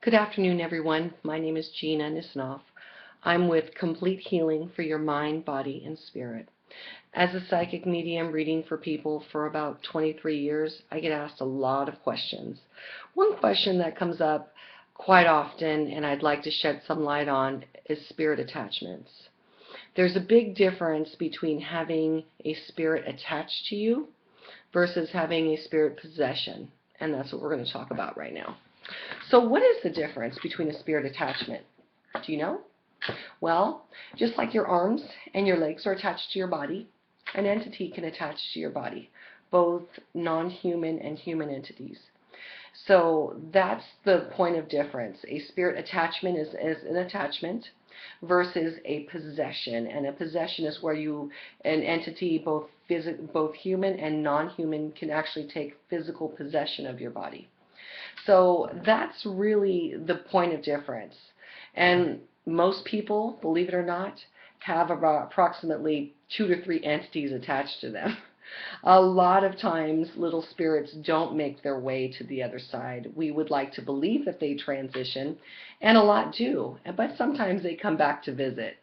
Good afternoon, everyone. My name is Gina Nisnoff. I'm with Complete Healing for Your Mind, Body, and Spirit. As a psychic medium reading for people for about 23 years, I get asked a lot of questions. One question that comes up quite often, and I'd like to shed some light on, is spirit attachments. There's a big difference between having a spirit attached to you versus having a spirit possession, and that's what we're going to talk about right now. So what is the difference between a spirit attachment? Do you know? Well, just like your arms and your legs are attached to your body, an entity can attach to your body, both non-human and human entities. So that's the point of difference. A spirit attachment is an attachment versus a possession. And a possession is where an entity, both human and non-human, can actually take physical possession of your body. So that's really the point of difference. And most people, believe it or not, have about approximately 2 to 3 entities attached to them. A lot of times little spirits don't make their way to the other side. We would like to believe that they transition, and a lot do, but sometimes they come back to visit.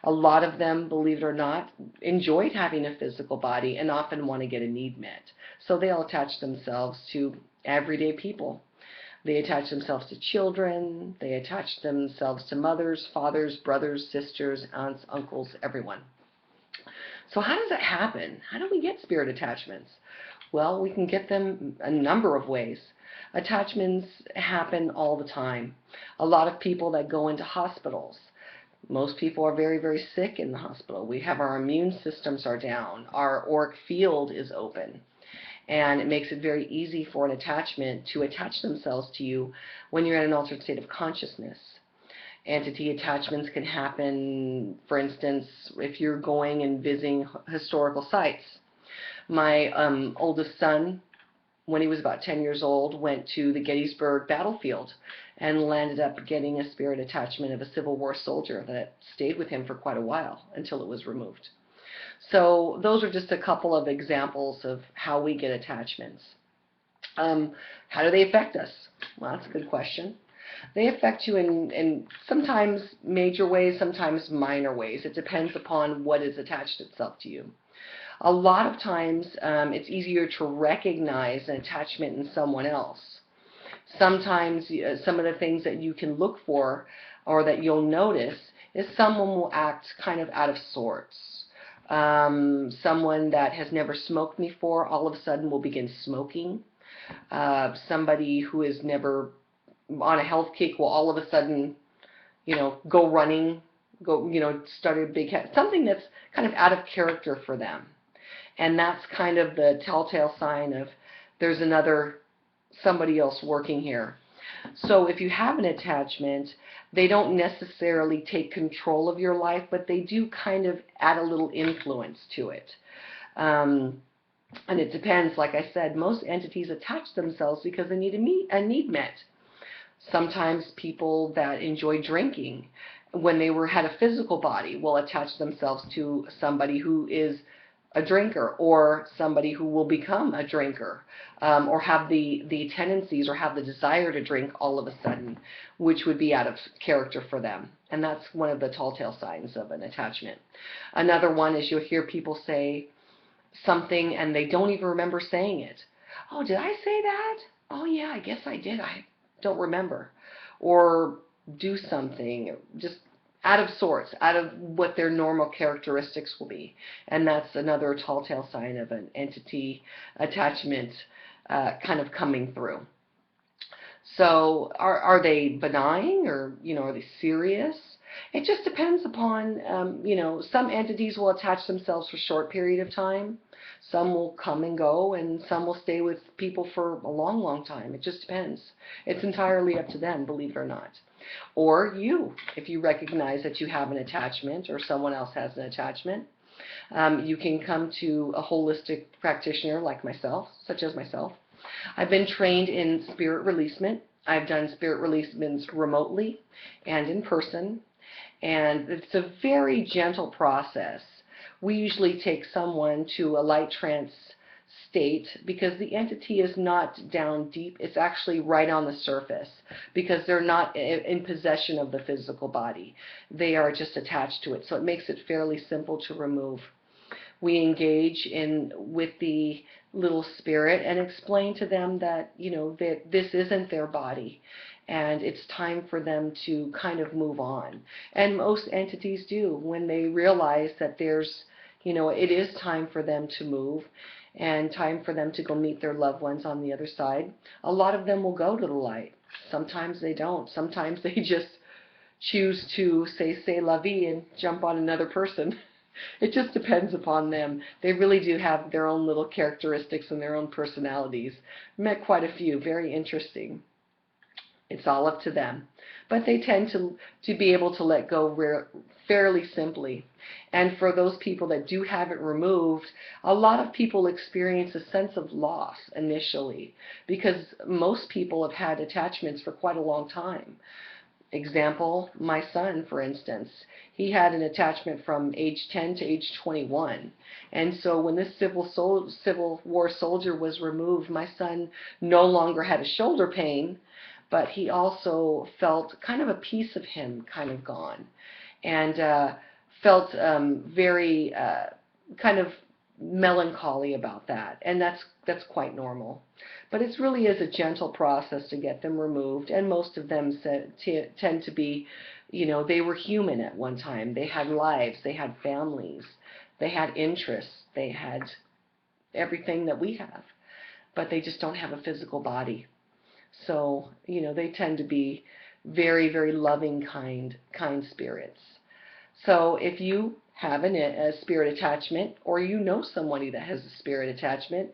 A lot of them, believe it or not, enjoyed having a physical body and often want to get a need met. So they'll attach themselves to everyday people. They attach themselves to children, they attach themselves to mothers, fathers, brothers, sisters, aunts, uncles, everyone. So how does that happen? How do we get spirit attachments? Well, we can get them a number of ways. Attachments happen all the time. A lot of people that go into hospitals. Most people are very, very sick in the hospital. We have our immune systems are down. Our auric field is open. And it makes it very easy for an attachment to attach themselves to you when you're in an altered state of consciousness. Entity attachments can happen, for instance, if you're going and visiting historical sites. My oldest son, when he was about 10 years old, went to the Gettysburg battlefield and landed up getting a spirit attachment of a Civil War soldier that stayed with him for quite a while until it was removed. So those are just a couple of examples of how we get attachments. How do they affect us? Well, that's a good question. They affect you in sometimes major ways, sometimes minor ways. It depends upon what has attached itself to you. A lot of times it's easier to recognize an attachment in someone else. Sometimes some of the things that you can look for or that you'll notice is someone will act kind of out of sorts. Someone that has never smoked before all of a sudden will begin smoking. Somebody who is never on a health kick will all of a sudden, go running, start a big something that's kind of out of character for them. And that's kind of the telltale sign of there's somebody else working here. So if you have an attachment, they don't necessarily take control of your life, but they do kind of add a little influence to it. And it depends. Like I said, most entities attach themselves because they need a need met. Sometimes people that enjoy drinking, when they had a physical body, will attach themselves to somebody who is a drinker, or somebody who will become a drinker, or have the tendencies or have the desire to drink all of a sudden, which would be out of character for them. And that's one of the telltale signs of an attachment. Another one is you'll hear people say something and they don't even remember saying it. Oh, did I say that? Oh yeah, I guess I did. I don't remember. Or do something just out of sorts, out of what their normal characteristics will be. And that's another telltale sign of an entity attachment kind of coming through. So are they benign, or are they serious? It just depends upon, some entities will attach themselves for a short period of time. Some will come and go, and some will stay with people for a long, long time. It just depends. It's entirely up to them, believe it or not. Or you, if you recognize that you have an attachment or someone else has an attachment, you can come to a holistic practitioner like myself, such as myself. I've been trained in spirit releasement. I've done spirit releasements remotely and in person, and it's a very gentle process. We usually take someone to a light trance state, because the entity is not down deep, it's actually right on the surface, because they're not in possession of the physical body. They are just attached to it, so it makes it fairly simple to remove. We engage with the little spirit and explain to them that, that this isn't their body, and it's time for them to kind of move on. And most entities do, when they realize that it is time for them to move and time for them to go meet their loved ones on the other side. A lot of them will go to the light. Sometimes they don't. Sometimes they just choose to say c'est la vie and jump on another person. It just depends upon them. They really do have their own little characteristics and their own personalities. Met quite a few, very interesting. It's all up to them. But they tend to be able to let go fairly simply. And for those people that do have it removed, a lot of people experience a sense of loss initially, because most people have had attachments for quite a long time. Example, my son, for instance, he had an attachment from age 10 to age 21. And so when this Civil War soldier was removed, my son no longer had a shoulder pain, but he also felt kind of a piece of him kind of gone, and felt very kind of melancholy about that, and that's quite normal. But it really is a gentle process to get them removed, and most of them tend to be, they were human at one time. They had lives, they had families, they had interests, they had everything that we have, but they just don't have a physical body. So, they tend to be very, very loving, kind spirits. So if you have a spirit attachment, or you know somebody that has a spirit attachment,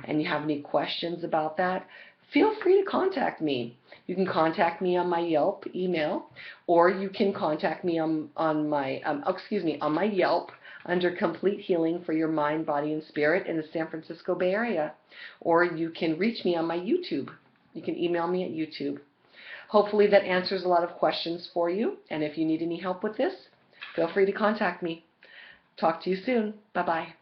and you have any questions about that, feel free to contact me. You can contact me on my Yelp email, or you can contact me on my Yelp under Complete Healing for Your Mind, Body, and Spirit in the San Francisco Bay Area. Or you can reach me on my YouTube. You can email me at YouTube. Hopefully that answers a lot of questions for you, and if you need any help with this, feel free to contact me. Talk to you soon. Bye-bye.